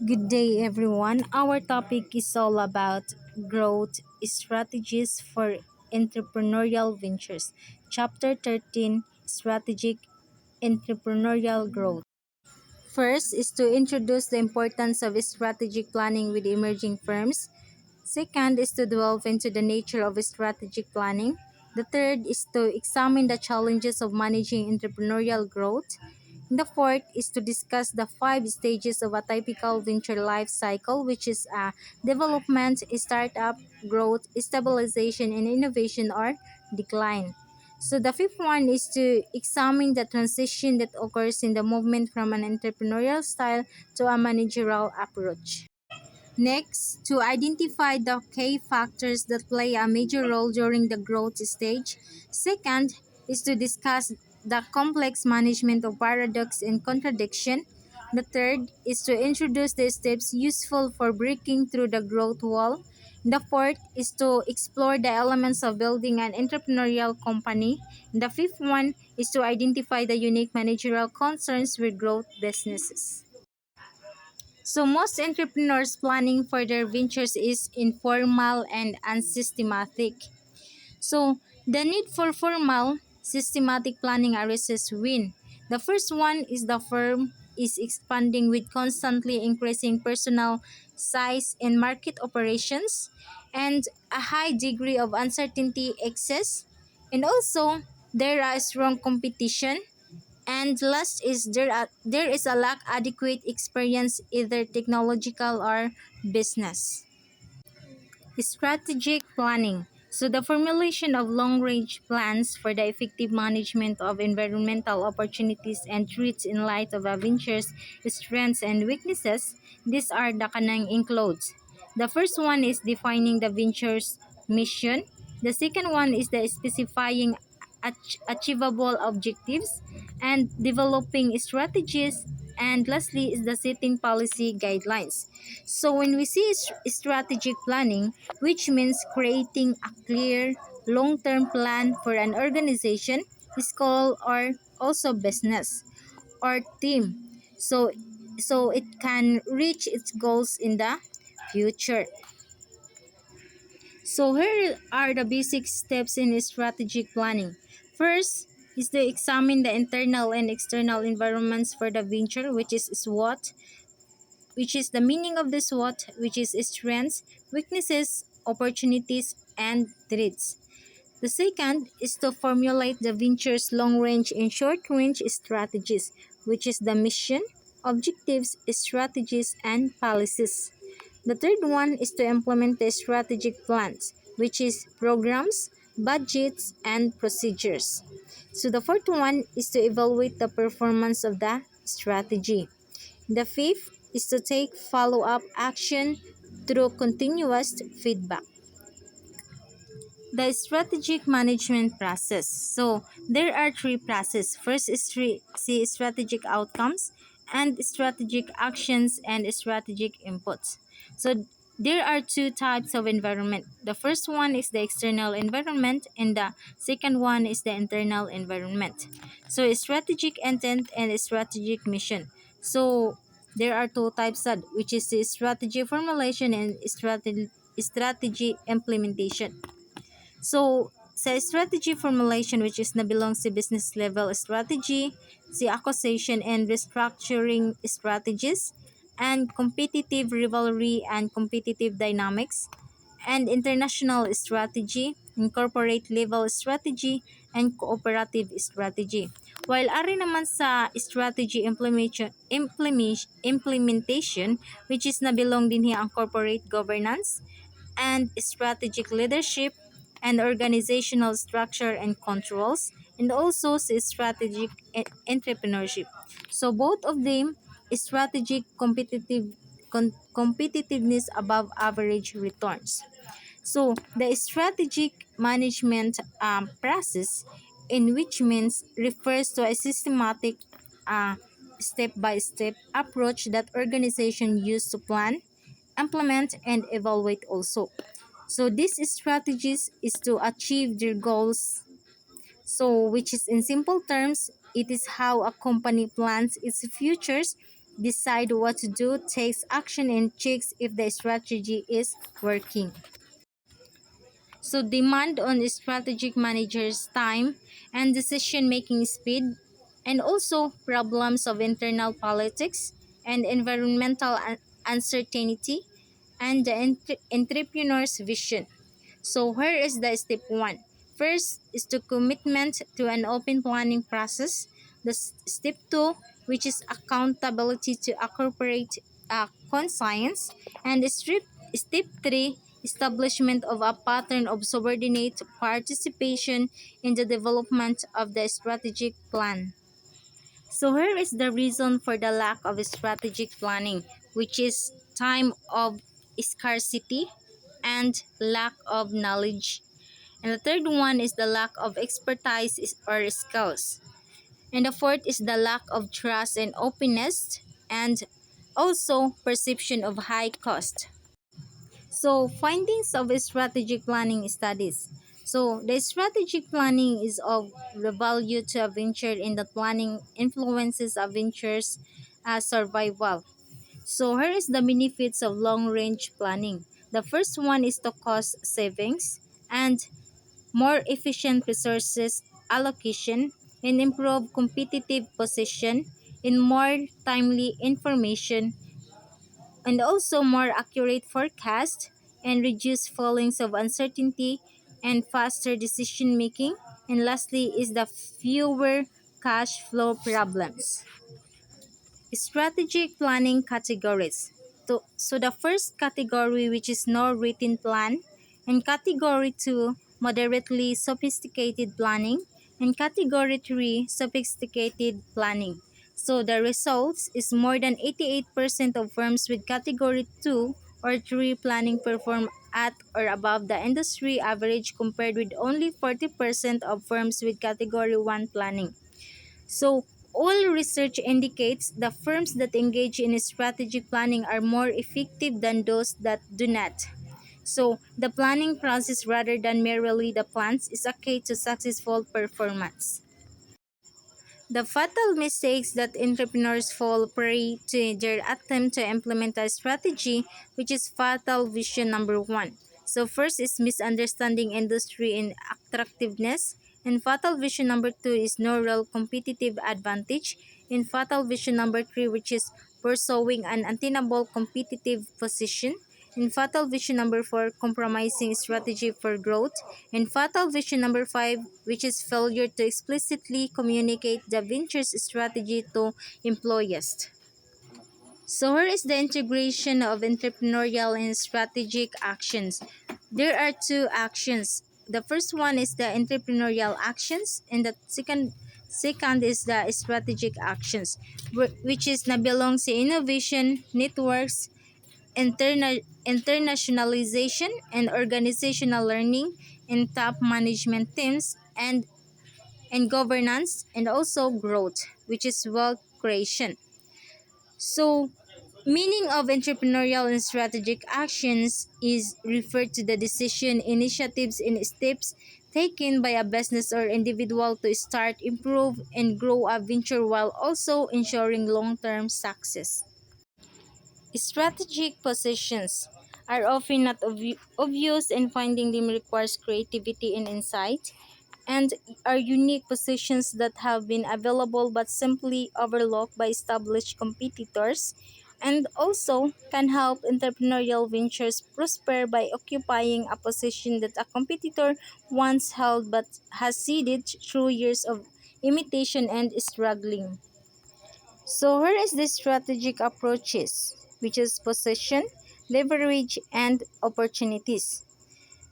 Good day, everyone. Our topic is all about growth strategies for entrepreneurial ventures. Chapter 13, Strategic Entrepreneurial Growth. First is to introduce the importance of strategic planning with emerging firms. Second is to delve into the nature of strategic planning. The third is to examine the challenges of managing entrepreneurial growth. The fourth is to discuss the five stages of a typical venture life cycle, which is development, startup, growth, stabilization, and innovation or decline. So the fifth one is to examine the transition that occurs in the movement from an entrepreneurial style to a managerial approach. Next, to identify the key factors that play a major role during the growth stage. Second, is to discuss the complex management of paradox and contradiction. The third is to introduce the steps useful for breaking through the growth wall. The fourth is to explore the elements of building an entrepreneurial company. The fifth one is to identify the unique managerial concerns with growth businesses. So most entrepreneurs planning for their ventures is informal and unsystematic. So the need for formal, systematic planning arises when the first one is the firm is expanding with constantly increasing personnel size and market operations and a high degree of uncertainty exists, and also there are strong competition, and last is there is a lack adequate experience either technological or business. Strategic planning. So the formulation of long-range plans for the effective management of environmental opportunities and threats in light of a venture's strengths and weaknesses. These are the kanang includes. The first one is defining the venture's mission. The second one is the specifying achievable objectives and developing strategies, and lastly is the setting policy guidelines. So when we see strategic planning, which means creating a clear long-term plan for an organization, school, or also business or team, so it can reach its goals in the future. So here are the basic steps in strategic planning. First is to examine the internal and external environments for the venture, which is SWOT, which is the meaning of the SWOT, which is strengths, weaknesses, opportunities, and threats. The second is to formulate the venture's long-range and short-range strategies, which is the mission, objectives, strategies, and policies. The third one is to implement the strategic plans, which is programs, budgets, and procedures. So the fourth one is to evaluate the performance of the strategy. The fifth is to take follow-up action through continuous feedback. The strategic management process. So there are three processes. First is strategic outcomes and strategic actions and strategic inputs. So there are two types of environment. The first one is the external environment and the second one is the internal environment. So strategic intent and strategic mission. So there are two types of, which is the strategy formulation and strategy implementation. So, sa strategy formulation, which is na belongs sa business level strategy, si acquisition and restructuring strategies, and competitive rivalry and competitive dynamics, and international strategy, corporate level strategy, and cooperative strategy. While ari naman sa strategy implementation, which is na belong din hiya ang corporate governance and strategic leadership and organizational structure and controls, and also sa strategic entrepreneurship. So both of them strategic competitiveness above average returns. So the strategic management process, in which means refers to a systematic uh, step-by-step approach that organization use to plan, implement, and evaluate also. So these strategies is to achieve their goals. So which is in simple terms, it is how a company plans its futures decide what to do, takes action, and checks if the strategy is working. So demand on strategic managers time and decision making speed, and also problems of internal politics and environmental uncertainty, and the entrepreneur's vision. So here is the step one. First is the commitment to an open planning process. The step two, which is accountability to incorporate conscience, and step three, establishment of a pattern of subordinate participation in the development of the strategic plan. So here is the reason for the lack of strategic planning, which is time of scarcity and lack of knowledge. And the third one is the lack of expertise or skills. And the fourth is the lack of trust and openness, and also perception of high cost. So, findings of strategic planning studies. So, the strategic planning is of the value to a venture in the planning influences a venture's survival. So, here is the benefits of long-range planning. The first one is the cost savings and more efficient resources allocation, and improve competitive position in more timely information, and also more accurate forecast, and reduce feelings of uncertainty and faster decision making, and lastly is the fewer cash flow problems. Strategic planning categories. So the first category, which is no written plan, and category 2, moderately sophisticated planning, and category 3, sophisticated planning. So the results is more than 88% of firms with category 2 or 3 planning perform at or above the industry average, compared with only 40% of firms with category 1 planning. So, all research indicates the firms that engage in strategic planning are more effective than those that do not. So, the planning process rather than merely the plans is a key to successful performance. The fatal mistakes that entrepreneurs fall prey to their attempt to implement a strategy, which is fatal vision number one. So first is misunderstanding industry and attractiveness. And fatal vision number two is no real competitive advantage. And fatal vision number three, which is pursuing an untenable competitive position. In fatal vision number four, compromising strategy for growth. In fatal vision number five, which is failure to explicitly communicate the venture's strategy to employees. So here is the integration of entrepreneurial and strategic actions. There are two actions. The first one is the entrepreneurial actions, and the second is the strategic actions, which is na belongs to innovation, networks, internationalization, and organizational learning, and top management teams, and governance, and also growth, which is wealth creation. So, meaning of entrepreneurial and strategic actions is referred to the decision, initiatives, and steps taken by a business or individual to start, improve, and grow a venture while also ensuring long-term success. Strategic positions are often not obvious, and finding them requires creativity and insight, and are unique positions that have been available but simply overlooked by established competitors, and also can help entrepreneurial ventures prosper by occupying a position that a competitor once held but has ceded through years of imitation and struggling. So here is the strategic approaches, which is position, leverage, and opportunities.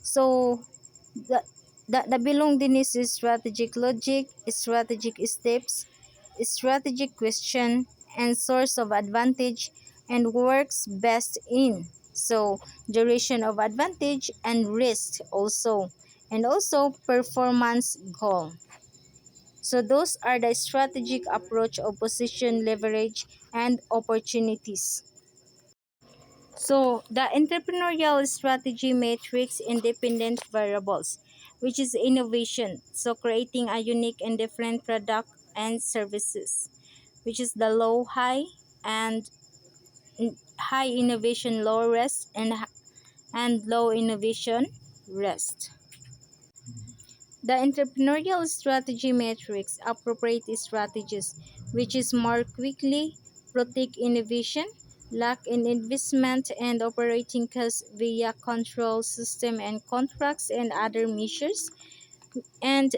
So the the belong din is strategic logic, strategic steps, strategic question, and source of advantage, and works best in. So duration of advantage and risk also, and also performance goal. So those are the strategic approach of position, leverage, and opportunities. So the entrepreneurial strategy matrix independent variables, which is innovation. So creating a unique and different product and services, which is the low high. and high innovation, low risk, and low innovation risk. The entrepreneurial strategy matrix appropriate strategies, which is more quickly protect innovation, lack in investment and operating costs via control system and contracts and other measures, and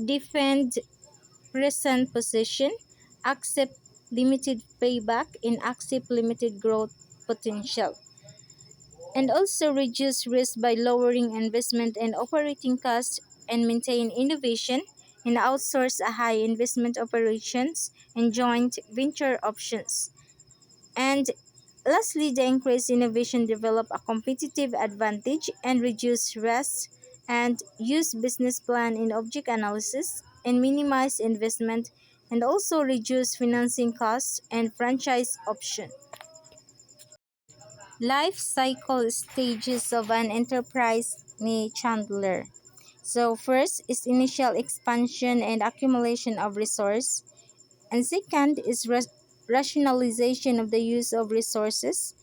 defend present position, accept limited payback, and accept limited growth potential, and also reduce risk by lowering investment and operating costs and maintain innovation, and outsource a high investment operations and joint venture options. And lastly, the increased innovation develop a competitive advantage and reduce risk, and use business plan in object analysis and minimize investment, and also reduce financing costs and franchise option. Life cycle stages of an enterprise may Chandler. So first is initial expansion and accumulation of resource, and second is rationalization of the use of resources,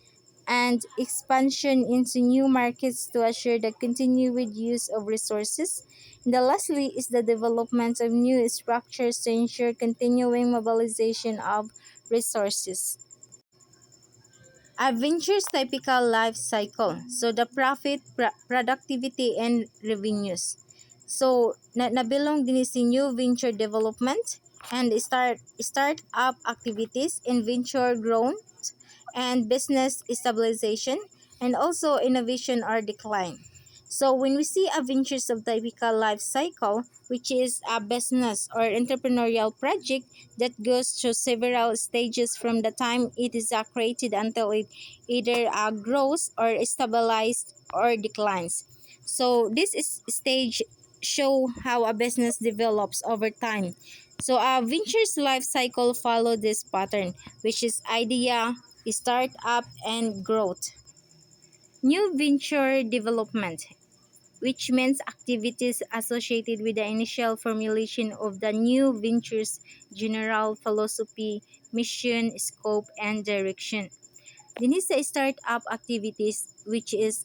and expansion into new markets to assure the continued use of resources. And the lastly is the development of new structures to ensure continuing mobilization of resources. A venture's typical life cycle. So the profit, productivity, and revenues. So nabilong din si new venture development and start up activities in venture growth and business stabilization, and also innovation or decline. So when we see a venture's of typical life cycle, which is a business or entrepreneurial project that goes through several stages from the time it is created until it either grows or stabilized or declines. So this is stage show how a business develops over time. So a venture's life cycle follow this pattern, which is idea, startup, and growth. New venture development, which means activities associated with the initial formulation of the new venture's general philosophy, mission, scope, and direction. Then is the startup activities, which is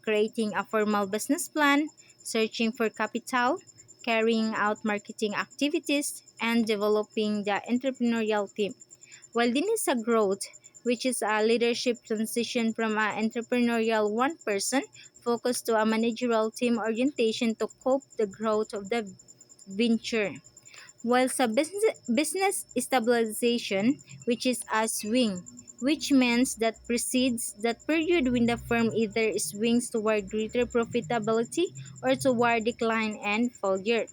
creating a formal business plan, searching for capital, carrying out marketing activities, and developing the entrepreneurial team. While din is a growth, which is a leadership transition from an entrepreneurial one person focus to a managerial team orientation to cope the growth of the venture. While sa business stabilization, which is a swing, which means that precedes that period when the firm either swings toward greater profitability or toward decline and failure.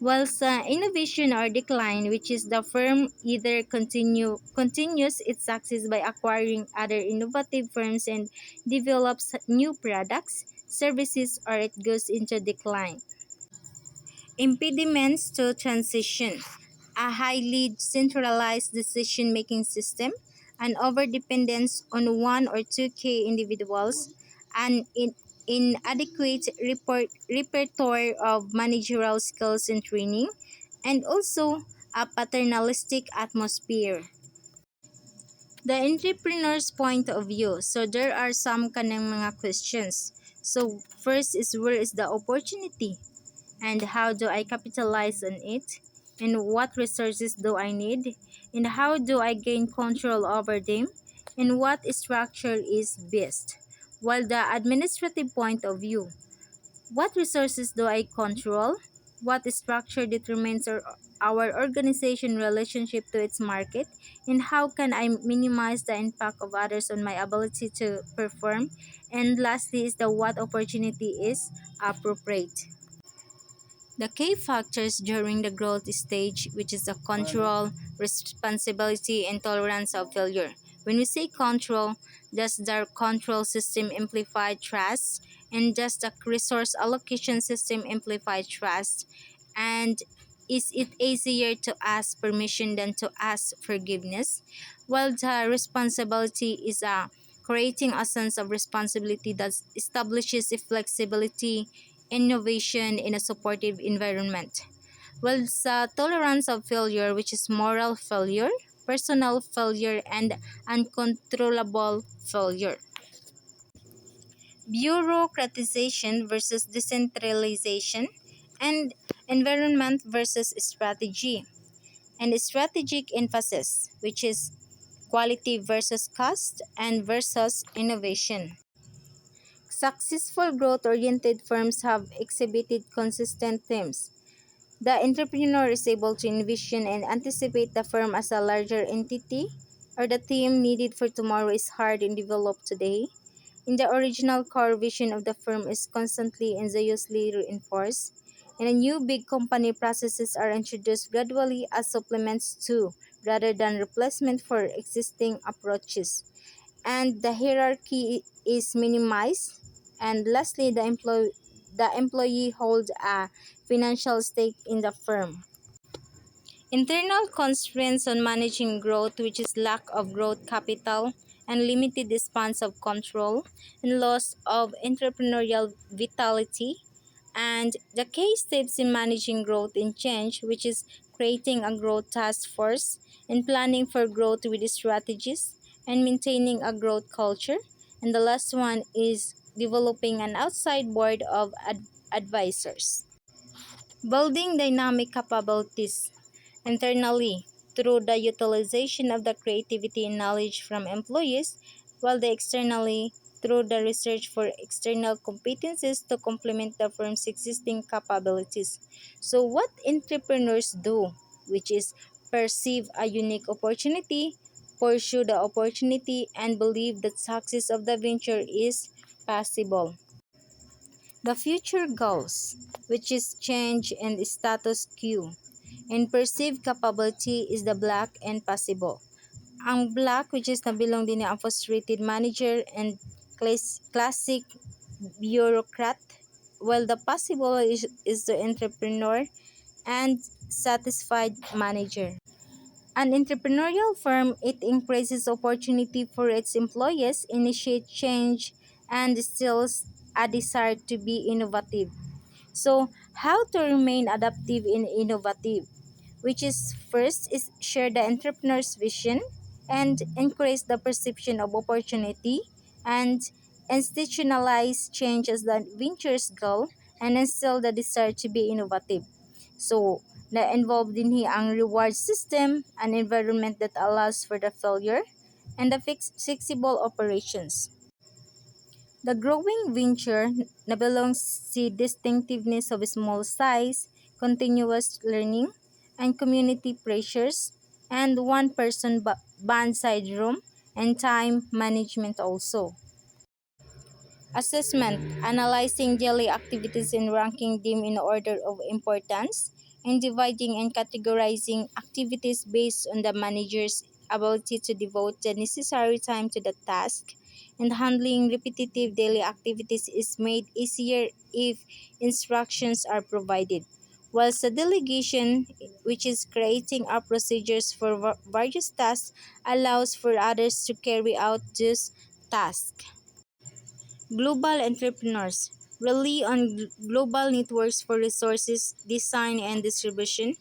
While sa innovation or decline, which is the firm either continues its success by acquiring other innovative firms and develops new products, services, or it goes into decline. Impediments to transition: a highly centralized decision-making system, an overdependence on one or two key individuals, an inadequate repertoire of managerial skills and training, and also a paternalistic atmosphere. The entrepreneur's point of view. So there are some kanang mga questions. So first is, where is the opportunity? And how do I capitalize on it? And what resources do I need? And how do I gain control over them? And what structure is best? While the administrative point of view, what resources do I control? What structure determines our organization relationship to its market? And how can I minimize the impact of others on my ability to perform? And lastly is the what opportunity is appropriate. The key factors during the growth stage, which is the control, responsibility, and tolerance of failure. When we say control, does the control system amplify trust? And does the resource allocation system amplify trust? And is it easier to ask permission than to ask forgiveness? While the responsibility is creating a sense of responsibility that establishes a flexibility, innovation in a supportive environment. Well, sa tolerance of failure, which is moral failure, personal failure and uncontrollable failure. Bureaucratization versus decentralization, and environment versus strategy, and strategic emphasis, which is quality versus cost and versus innovation. Successful growth oriented firms have exhibited consistent themes. The entrepreneur is able to envision and anticipate the firm as a larger entity, or the team needed for tomorrow is hard and developed today. In the original core vision of the firm is constantly and zealously reinforced, and a new big company processes are introduced gradually as supplements to, rather than replacement for existing approaches. And the hierarchy is minimized. And lastly, the employee holds a financial stake in the firm. Internal constraints on managing growth, which is lack of growth capital and limited span of control, and loss of entrepreneurial vitality, and the case steps in managing growth and change, which is creating a growth task force and planning for growth with strategies and maintaining a growth culture. And the last one is developing an outside board of advisors. Building dynamic capabilities internally through the utilization of the creativity and knowledge from employees, while the externally through the research for external competencies to complement the firm's existing capabilities. So what entrepreneurs do, which is perceive a unique opportunity, pursue the opportunity, and believe that success of the venture is possible. The future goals, which is change and status quo, and perceived capability is the black and possible. Ang black, which is nabilong din ang frustrated manager and classic bureaucrat, while the possible is the entrepreneur and satisfied manager. An entrepreneurial firm, it increases opportunity for its employees, initiate change, and instills a desire to be innovative. So, how to remain adaptive and innovative? Which is first is share the entrepreneur's vision and increase the perception of opportunity, and institutionalize change as the venture's goal, and instill the desire to be innovative. So, na involved din ang reward system, an environment that allows for the failure, and the flexible operations. The growing venture na belongs si distinctiveness of small size, continuous learning, and community pressures, and one-person band syndrome, and time management also. Assessment, analyzing daily activities and ranking them in order of importance, and dividing and categorizing activities based on the manager's ability to devote the necessary time to the task, and handling repetitive daily activities is made easier if instructions are provided. Whilst the delegation, which is creating our procedures for various tasks, allows for others to carry out these tasks. Global entrepreneurs rely on global networks for resources, design, and distribution,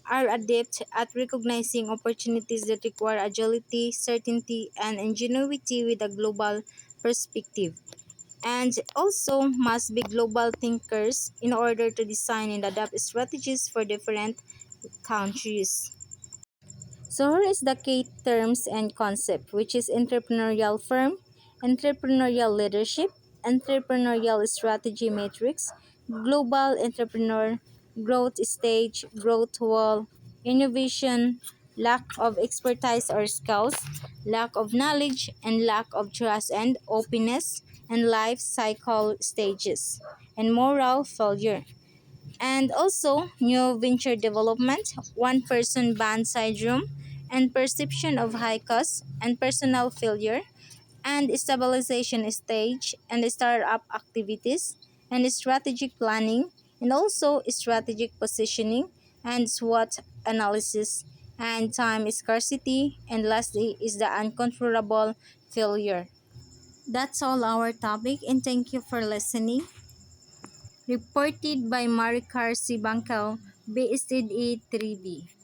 are adept at recognizing opportunities that require agility, certainty, and ingenuity with a global perspective, and also must be global thinkers in order to design and adapt strategies for different countries. So here is the key terms and concept, which is entrepreneurial firm, entrepreneurial leadership, entrepreneurial strategy matrix, global entrepreneur, growth stage, growth wall, innovation, lack of expertise or skills, lack of knowledge, and lack of trust and openness, and life cycle stages, and moral failure. And also new venture development, one person band syndrome, and perception of high cost and personal failure, and stabilization stage, and startup activities, and strategic planning, and also strategic positioning, and SWOT analysis, and time scarcity, and lastly is the uncontrollable failure. That's all our topic, and thank you for listening. Reported by Maricar Sibancao, BSTD 3B.